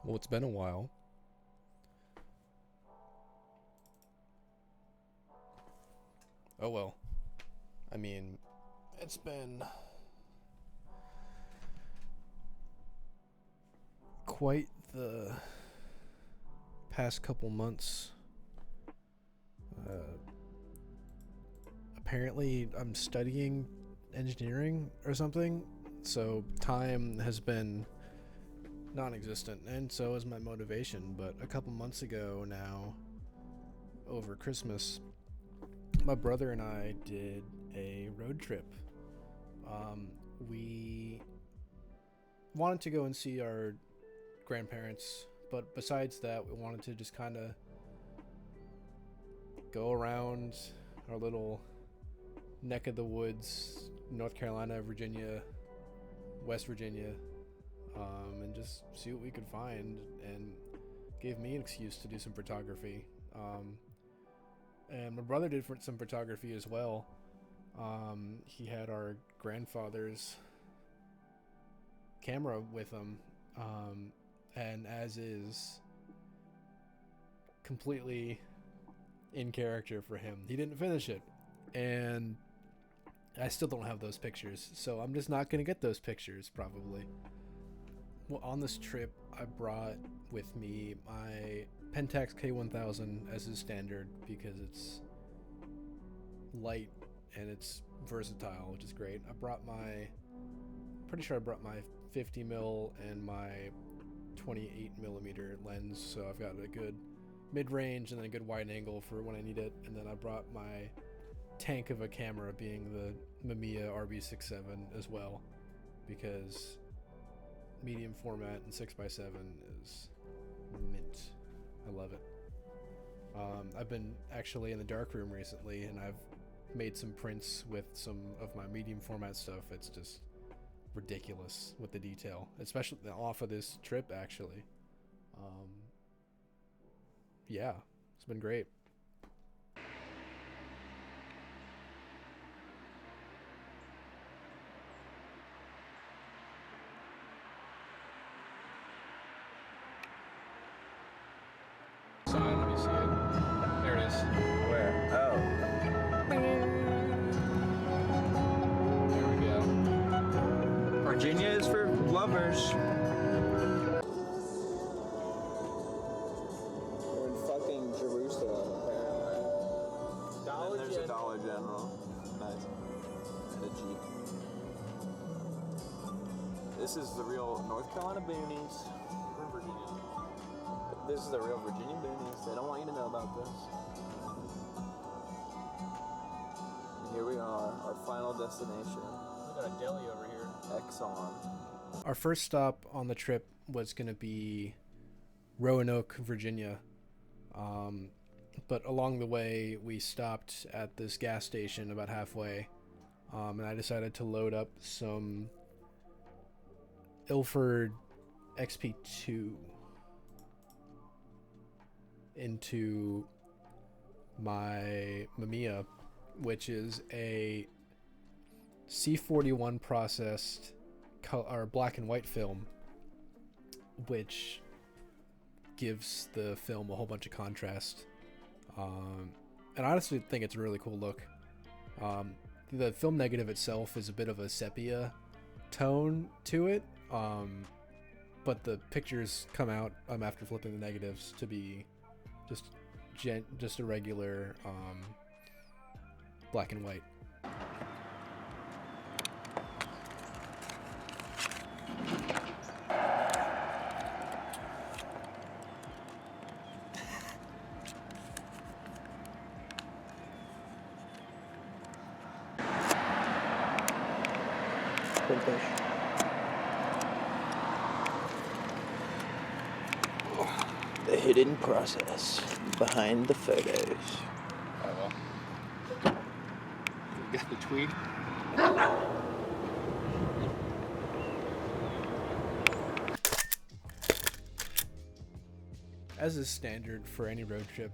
Well, it's been a while. Oh well. I mean, it's been quite the past couple months. Apparently, I'm studying engineering or something, so time has been non-existent, and so is my motivation. But a couple months ago now, over Christmas, my brother and I did a road trip. We wanted to go and see our grandparents, but besides that, we wanted to just kind of go around our little neck of the woods, North Carolina, Virginia, West Virginia, and just see what we could find, and gave me an excuse to do some photography. And my brother did some photography as well. He had our grandfather's camera with him, and as is completely in character for him, he didn't finish it, and I still don't have those pictures, so I'm just not gonna get those pictures probably. Well, on this trip, I brought with me my Pentax K1000 as is standard because it's light and it's versatile, which is great. Pretty sure I brought my 50mm and my 28mm lens, so I've got a good mid-range and then a good wide angle for when I need it. And then I brought my tank of a camera, being the Mamiya RB67 as well, because medium format and 6x7 is mint. I love it. I've been actually in the darkroom recently, and I've made some prints with some of my medium format stuff. It's just ridiculous with the detail, especially off of this trip actually. Yeah, it's been great. Let me see it. There it is. Where? Oh. There we go. Virginia is for lovers. We're in fucking Jerusalem, apparently. And then there's a Dollar General. Nice. And a Jeep. This is the real North Carolina boonies. We're in Virginia. This is the real Virginia boonies. They don't want you to know about this. And here we are, our final destination. We got a deli over here. Exxon. Our first stop on the trip was going to be Roanoke, Virginia. But along the way, we stopped at this gas station about halfway. And I decided to load up some Ilford XP2 into my Mamiya, which is a C41 processed or black and white film, which gives the film a whole bunch of contrast. And I honestly think it's a really cool look. The film negative itself is a bit of a sepia tone to it, but the pictures come out after flipping the negatives to be just a regular black and white. Good fish. The hidden process behind the photos. Oh well. You got the tweet? As is standard for any road trip,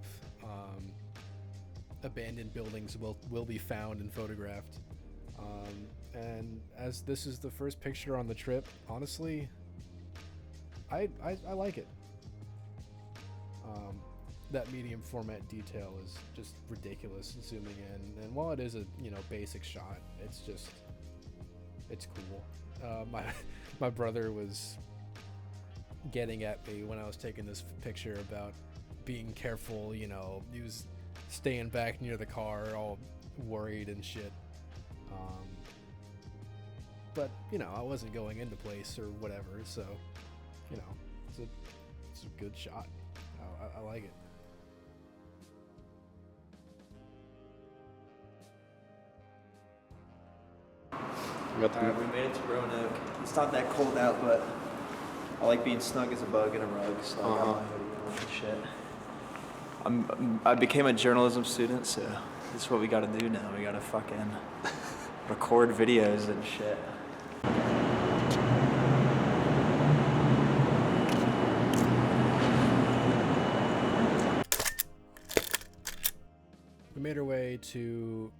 abandoned buildings will be found and photographed. And as this is the first picture on the trip, honestly, I like it. That medium format detail is just ridiculous zooming in, and while it is a basic shot, it's cool. My brother was getting at me when I was taking this picture about being careful. He was staying back near the car, all worried and shit. But I wasn't going into place or whatever, so it's a good shot. I like it. Alright, we made it to Roanoke. It's not that cold out, but I like being snug as a bug in a rug, so I got my hoodie on and shit. I became a journalism student, so this is what we gotta do now. We gotta fucking record videos and shit. We made our way to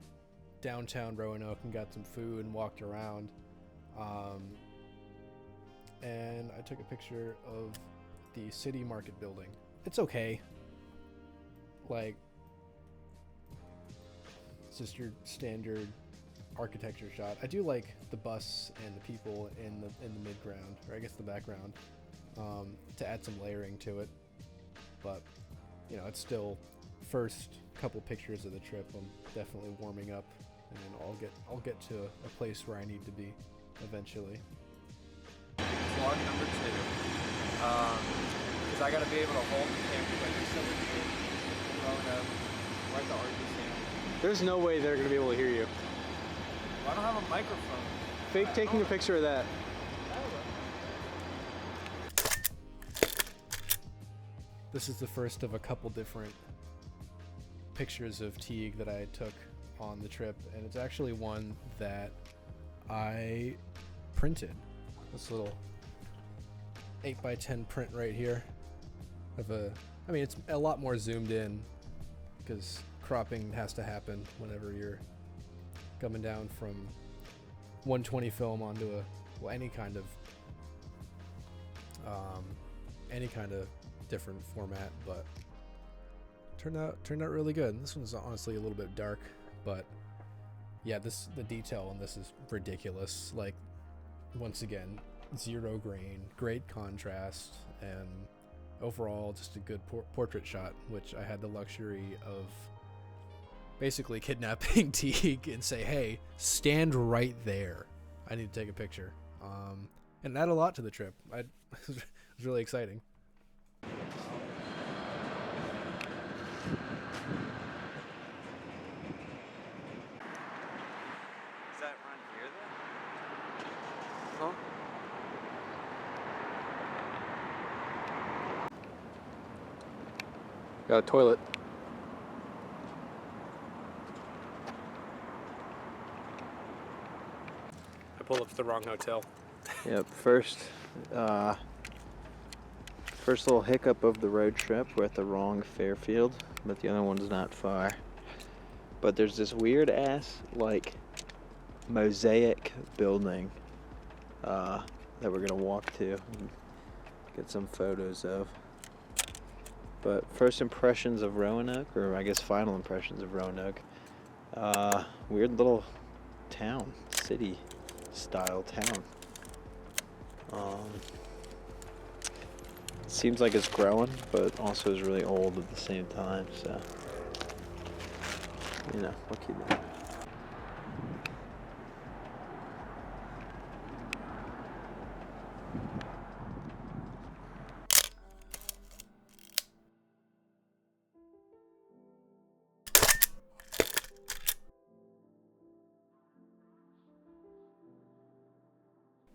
downtown Roanoke and got some food and walked around. And I took a picture of the city market building. It's okay. Like, it's just your standard architecture shot. I do like the bus and the people in the mid-ground, or I guess the background, to add some layering to it. But it's still first couple pictures of the trip. I'm definitely warming up, and then I'll get to a place where I need to be eventually. Vlog number 2. Because I gotta be able to hold the camera like you're so growing up, right at the art museum. There's no way they're gonna be able to hear you. Well, I don't have a microphone. Fake taking a picture of that. This is the first of a couple different pictures of Teague that I took on the trip, and it's actually one that I printed. This little 8x10 print right here of it's a lot more zoomed in because cropping has to happen whenever you're coming down from 120 film onto any kind of different format, but turned out really good. This one's honestly a little bit dark, but yeah, the detail on this is ridiculous. Like, once again, zero grain, great contrast, and overall just a good portrait shot, which I had the luxury of basically kidnapping Teague and say, hey, stand right there, I need to take a picture. And add a lot to the trip. It was really exciting. Got a toilet. I pulled up to the wrong hotel. Yep, first little hiccup of the road trip. We're at the wrong Fairfield, but the other one's not far. But there's this weird ass, like, mosaic building that we're gonna walk to and get some photos of. But first impressions of Roanoke, or I guess final impressions of Roanoke, weird little town, city style town. Seems like it's growing, but also is really old at the same time, so, what can you do?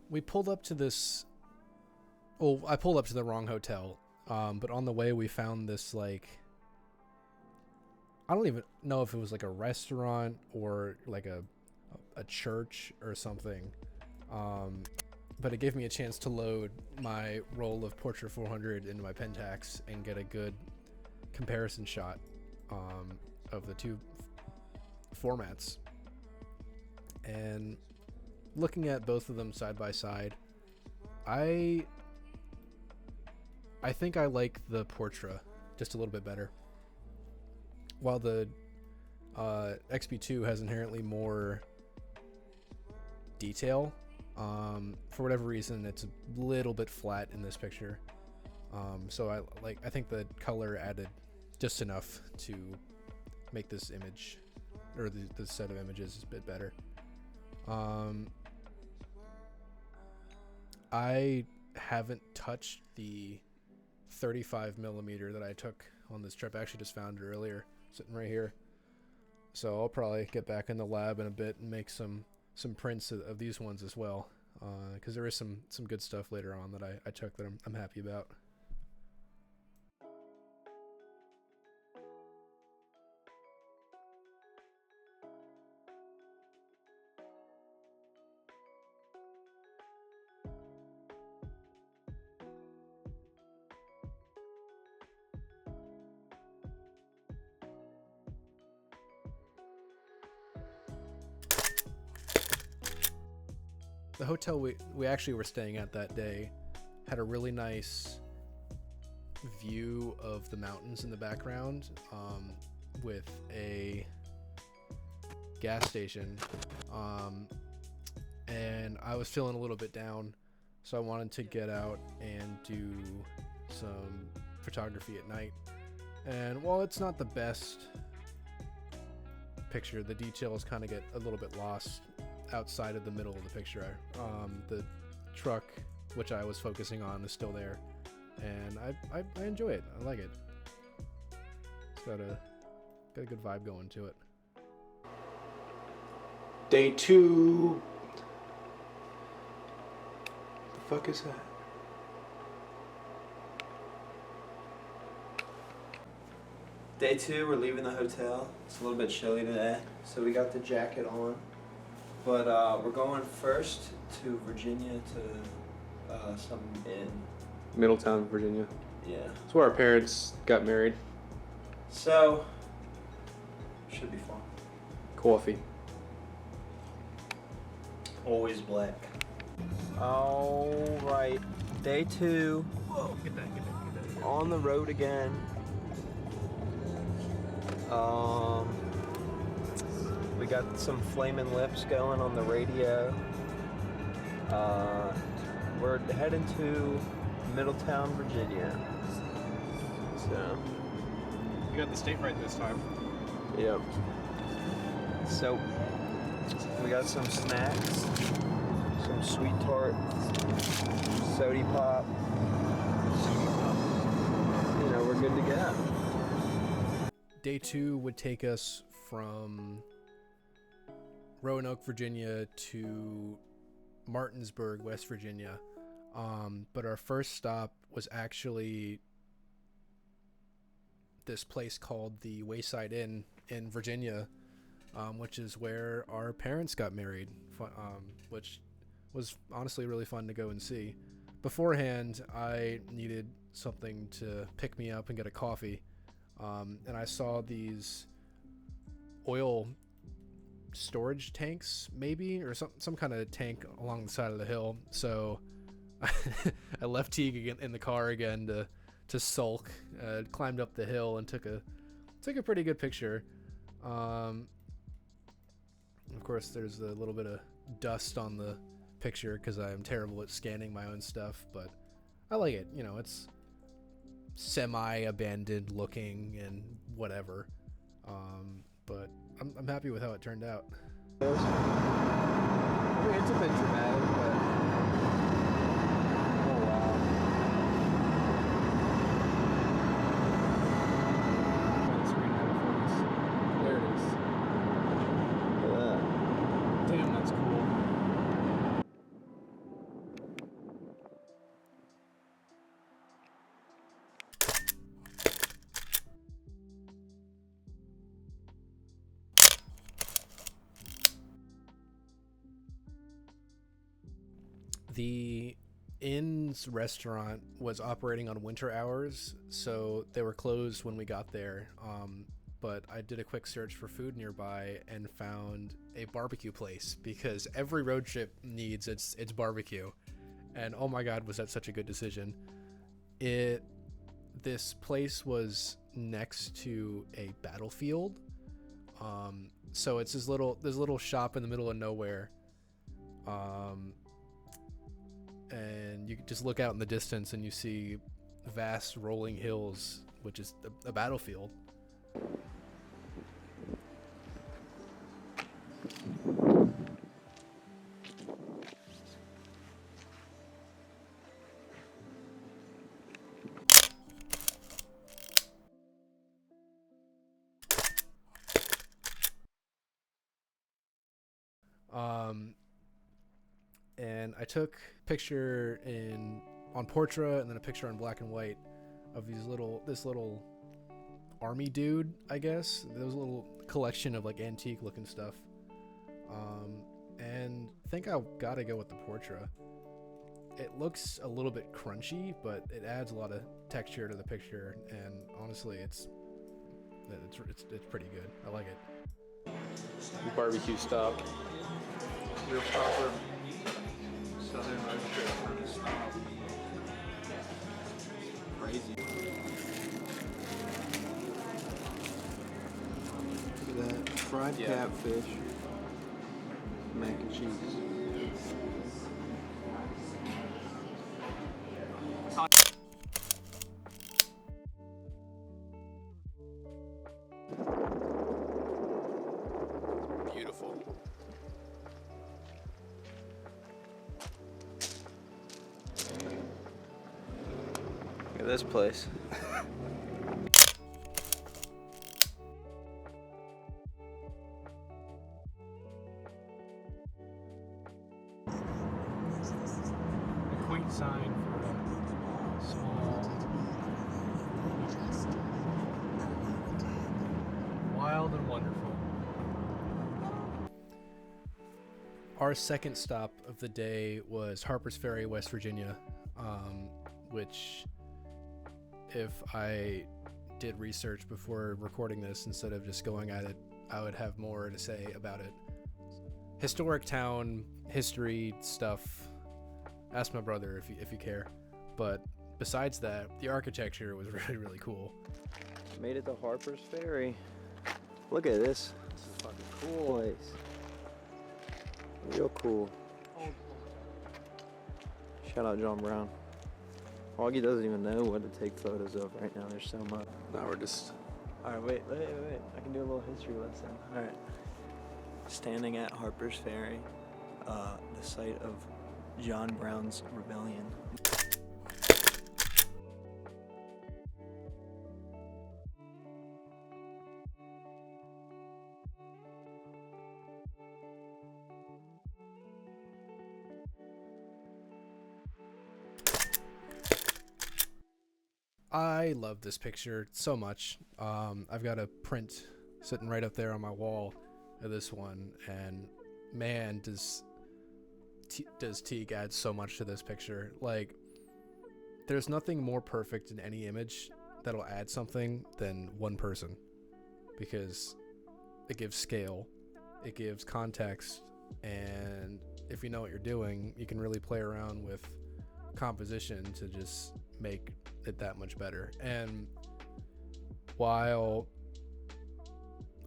We pulled up to this. Well, I pulled up to the wrong hotel, but on the way we found this, like, I don't even know if it was like a restaurant or like a church or something, but it gave me a chance to load my roll of Portrait 400 into my Pentax and get a good comparison shot of the two formats. And looking at both of them side by side, I think I like the Portrait just a little bit better. While the XP2 has inherently more detail, for whatever reason, it's a little bit flat in this picture. So I think the color added just enough to make this image, or the set of images, a bit better. I haven't touched the 35mm that I took on this trip. I actually just found it earlier, sitting right here. So I'll probably get back in the lab in a bit and make some prints of these ones as well, because there is some good stuff later on that I took that I'm happy about. The hotel we actually were staying at that day had a really nice view of the mountains in the background, with a gas station, and I was feeling a little bit down, so I wanted to get out and do some photography at night. And while it's not the best picture, the details kind of get a little bit lost outside of the middle of the picture. The truck, which I was focusing on, is still there, and I enjoy it. I like it. It's got a good vibe going to it. Day 2. The fuck is that? Day 2, we're leaving the hotel. It's a little bit chilly today, so we got the jacket on. But we're going first to Virginia to some inn. Middletown, Virginia. Yeah. It's where our parents got married. So, should be fun. Coffee. Always black. Alright, day 2. Whoa, get that. On the road again. We got some Flamin' Lips going on the radio. We're heading to Middletown, Virginia. So, You got the state right this time. yep. So, we got some snacks, some sweet tart, sody pop. You know, we're good to go. Day 2 would take us from Roanoke, Virginia to Martinsburg, West Virginia. But our first stop was actually this place called the Wayside Inn in Virginia, which is where our parents got married, which was honestly really fun to go and see. Beforehand, I needed something to pick me up and get a coffee, and I saw these oil storage tanks, maybe, or some kind of tank along the side of the hill. So I left Teague in the car again to sulk, climbed up the hill and took a pretty good picture. Of course, there's a little bit of dust on the picture because I'm terrible at scanning my own stuff, but I like it. You know, it's semi-abandoned looking and whatever. But I'm happy with how it turned out. I mean, it's a bit dramatic, but oh wow. There it is. Damn, that's cool. The inn's restaurant was operating on winter hours, so they were closed when we got there. But I did a quick search for food nearby and found a barbecue place, because every road trip needs its barbecue. And oh my god, was that such a good decision. It this place was next to a battlefield. So it's this little shop in the middle of nowhere. And you can just look out in the distance and you see vast rolling hills, which is a battlefield. And I took a picture on Portra and then a picture on black and white of this little army dude, I guess. There was a little collection of like antique looking stuff. And I think I gotta go with the Portra. It looks a little bit crunchy, but it adds a lot of texture to the picture, and honestly it's pretty good. I like it. Barbecue stop. Real proper southern road trip kind of style. Crazy. Look at that. Fried catfish. Mac and cheese. Beautiful. Look at this place. A quaint sign for a small, wild and wonderful. Our second stop of the day was Harpers Ferry, West Virginia, which, if I did research before recording this instead of just going at it, I would have more to say about it. Historic town, history stuff. Ask my brother if you care. But besides that, the architecture was really, really cool. Made it to Harper's Ferry. Look at this. This is a fucking cool place. Real cool. Shout out John Brown. Augie doesn't even know what to take photos of right now. There's so much. Now we're just. Alright, wait. I can do a little history lesson. Alright. Standing at Harper's Ferry, the site of John Brown's rebellion. I love this picture so much. I've got a print sitting right up there on my wall of this one, and man, does Teague add so much to this picture. Like, there's nothing more perfect in any image that'll add something than one person, because it gives scale, it gives context, and if you know what you're doing, you can really play around with composition to just make it that much better. And while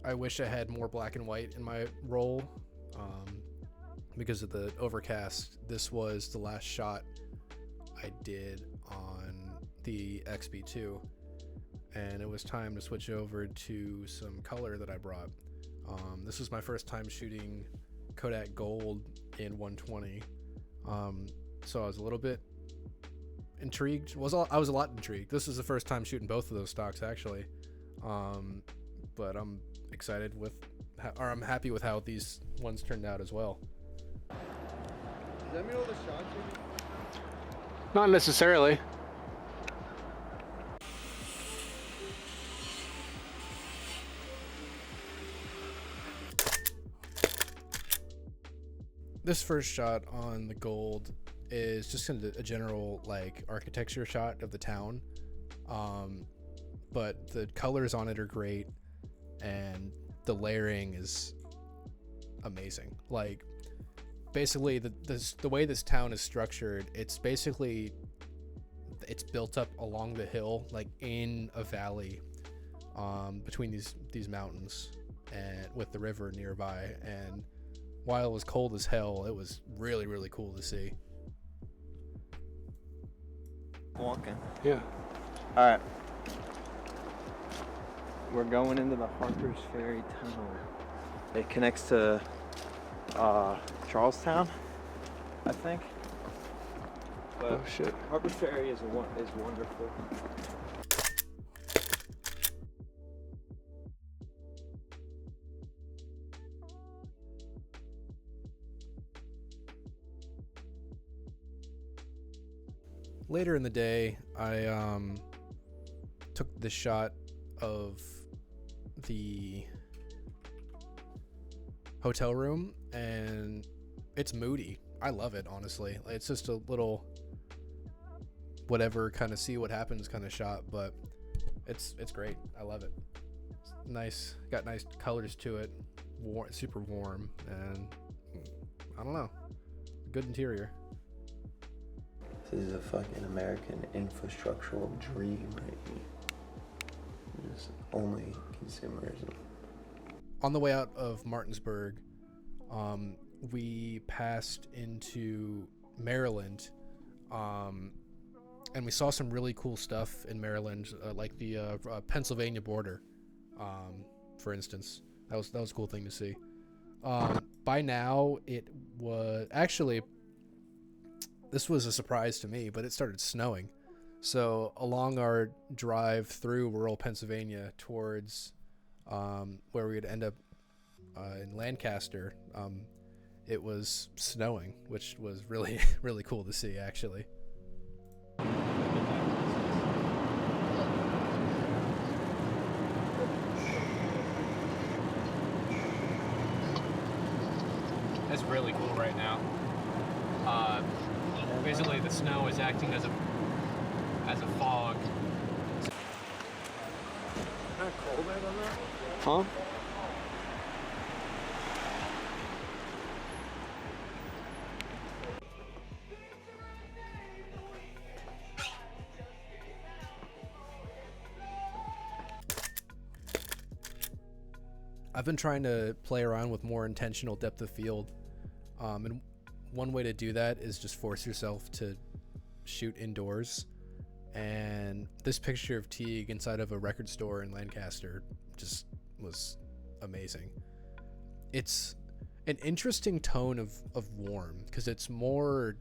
I wish I had more black and white in my roll, because of the overcast, this was the last shot I did on the XB2, and it was time to switch over to some color that I brought. This was my first time shooting Kodak Gold in 120, so I was a little bit intrigued. I was a lot intrigued. This is the first time shooting both of those stocks, actually, but I'm excited with I'm happy with how these ones turned out as well. Does that mean all the shots are... Not necessarily. This first shot on the Gold is just kind of a general like architecture shot of the town, but the colors on it are great and the layering is amazing. Like, basically the way this town is structured, it's built up along the hill, like in a valley between these mountains and with the river nearby. And while it was cold as hell, it was really, really cool to see. Walking. Yeah. All right. We're going into the Harper's Ferry Tunnel. It connects to Charlestown, I think. But Oh shit. Harper's Ferry is wonderful. Later in the day, I took the shot of the hotel room, and it's moody. I love it, honestly. It's just a little whatever, kind of see what happens kind of shot, but it's great. I love it. It's nice, got nice colors to it, super warm, and I don't know, good interior. This is a fucking American infrastructural dream right here. Just only consumerism. On the way out of Martinsburg, we passed into Maryland, and we saw some really cool stuff in Maryland, like the Pennsylvania border, for instance. That was a cool thing to see. By now, it was actually, this was a surprise to me, but it started snowing. So along our drive through rural Pennsylvania towards where we would end up in Lancaster, it was snowing, which was really, really cool to see, actually. That's really cool right now. Basically, the snow is acting as a fog. Not cold right on that? Huh? I've been trying to play around with more intentional depth of field, and one way to do that is just force yourself to shoot indoors. And this picture of Teague inside of a record store in Lancaster just was amazing. It's an interesting tone of warm, because it's more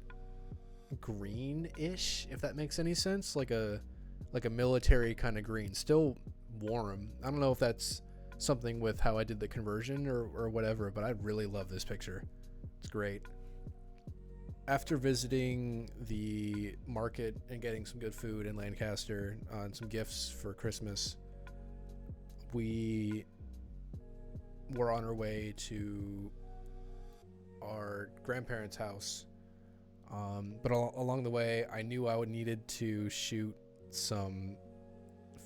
green-ish, if that makes any sense, like a military kind of green, still warm. I don't know if that's something with how I did the conversion or whatever, but I really love this picture. It's great. After visiting the market and getting some good food in Lancaster and some gifts for Christmas, we were on our way to our grandparents' house. But along the way, I knew I needed to shoot some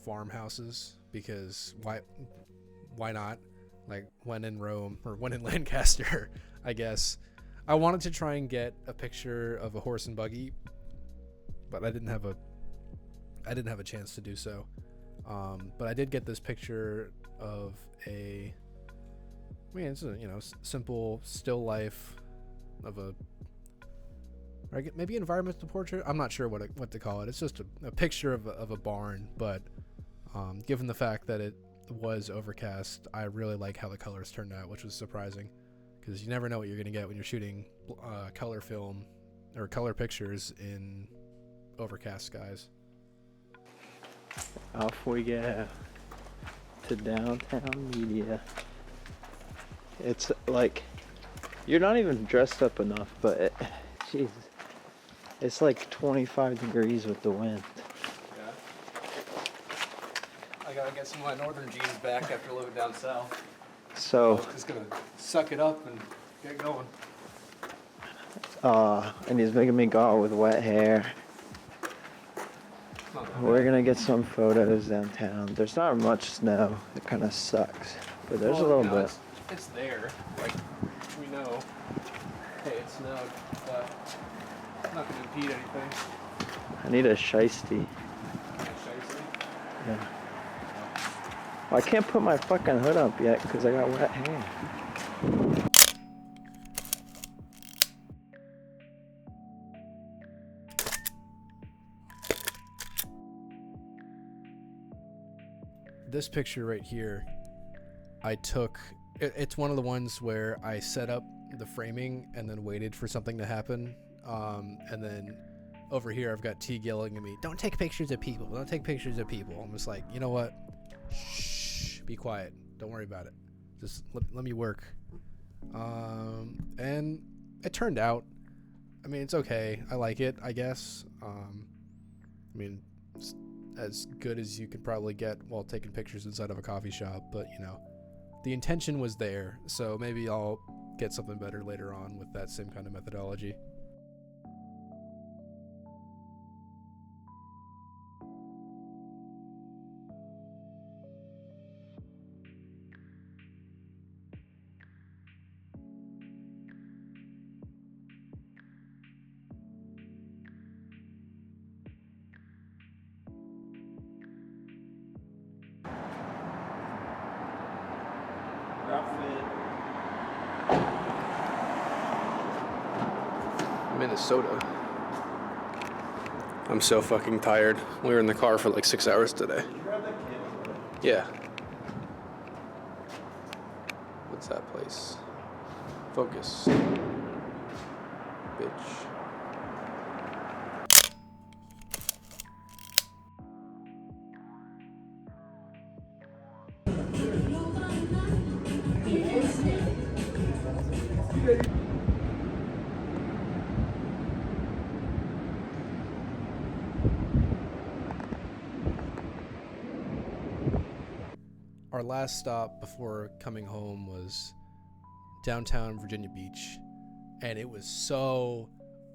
farmhouses, because why not? Like, when in Rome, or when in Lancaster, I guess. I wanted to try and get a picture of a horse and buggy, but I didn't have a chance to do so. But I did get this picture of it's a, simple still life of maybe environmental portrait. I'm not sure what to call it. It's just a picture of a barn, but given the fact that it was overcast, I really like how the colors turned out, which was surprising, because you never know what you're going to get when you're shooting color film or color pictures in overcast skies. Off we go to downtown media. It's like, you're not even dressed up enough, but Jesus, it's like 25 degrees with the wind. Yeah. I gotta get some of my northern jeans back after living down south. So, Just gonna suck it up and get going. and he's making me go out with wet hair. We're gonna get some photos downtown. There's not much snow. It kind of sucks, but there's a little bit. It's there. Like, we know. Hey, it snowed, but it's not gonna impede anything. I need a shiesty. Shiesty. Yeah. Well, I can't put my fucking hood up yet because I got wet hair. This picture right here, I took. It's one of the ones where I set up the framing and then waited for something to happen. And then over here, I've got Teague yelling at me, "Don't take pictures of people. Don't take pictures of people." I'm just like, you know what? Shh. Be quiet. Don't worry about it. Just let me work. And it turned out. I mean, it's okay. I like it, I guess. I mean, it's as good as you could probably get while taking pictures inside of a coffee shop, but you know, the intention was there, so maybe I'll get something better later on with that same kind of methodology. Minnesota. I'm so fucking tired. We were in the car for like 6 hours today. Yeah. What's that place? Focus. Bitch. Our last stop before coming home was downtown Virginia Beach, and it was so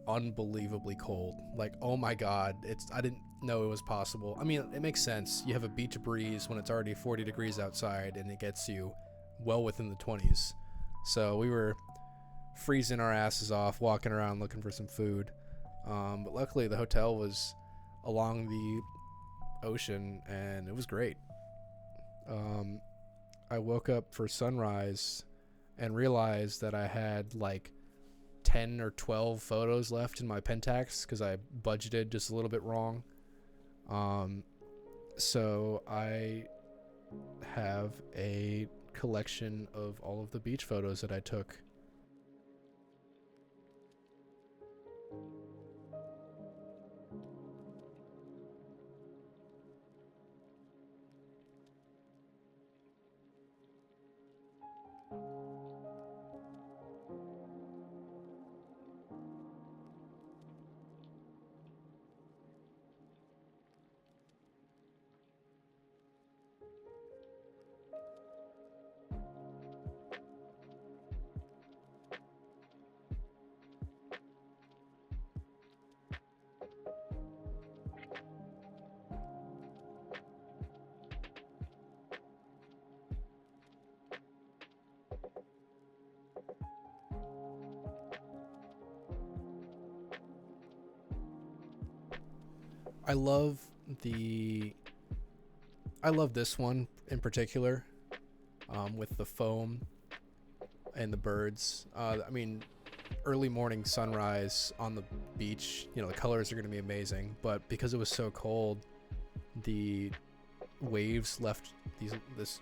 unbelievably cold. Like, oh my god, I didn't know it was possible. I mean, it makes sense. You have a beach breeze when it's already 40 degrees outside, and it gets you well within the 20s. So we were freezing our asses off, walking around looking for some food. But luckily the hotel was along the ocean, and it was great. I woke up for sunrise and realized that I had like 10 or 12 photos left in my Pentax because I budgeted just a little bit wrong. So I have a collection of all of the beach photos that I took. I love this one in particular, with the foam and the birds. I mean, early morning sunrise on the beach, you know, the colors are going to be amazing, but because it was so cold, the waves left this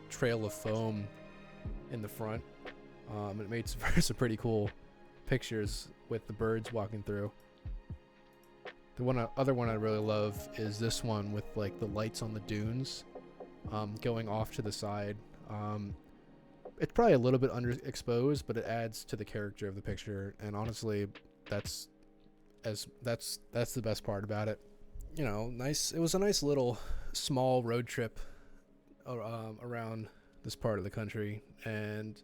trail of foam in the front. It made some pretty cool pictures with the birds walking through. The other one I really love is this one with like the lights on the dunes, going off to the side. It's probably a little bit underexposed, but it adds to the character of the picture. And honestly, that's the best part about it. You know, nice. It was a nice little small road trip around this part of the country, and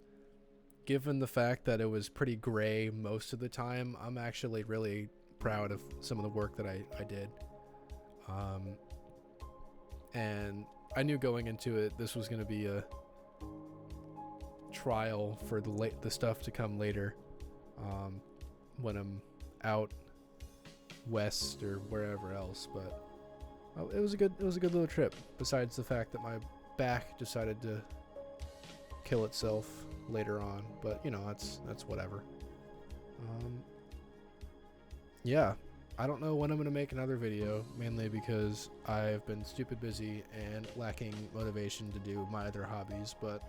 given the fact that it was pretty gray most of the time, I'm actually really proud of some of the work that I did. And I knew going into it this was going to be a trial for the stuff to come later, when I'm out west or wherever else. But it was a good little trip. Besides the fact that my back decided to kill itself later on, but you know, that's whatever. Yeah, I don't know when I'm gonna make another video, mainly because I've been stupid busy and lacking motivation to do my other hobbies, but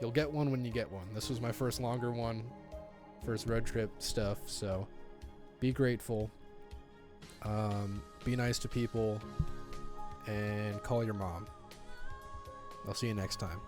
you'll get one when you get one. This was my first longer one, first road trip stuff, so be grateful, be nice to people, and call your mom. I'll see you next time.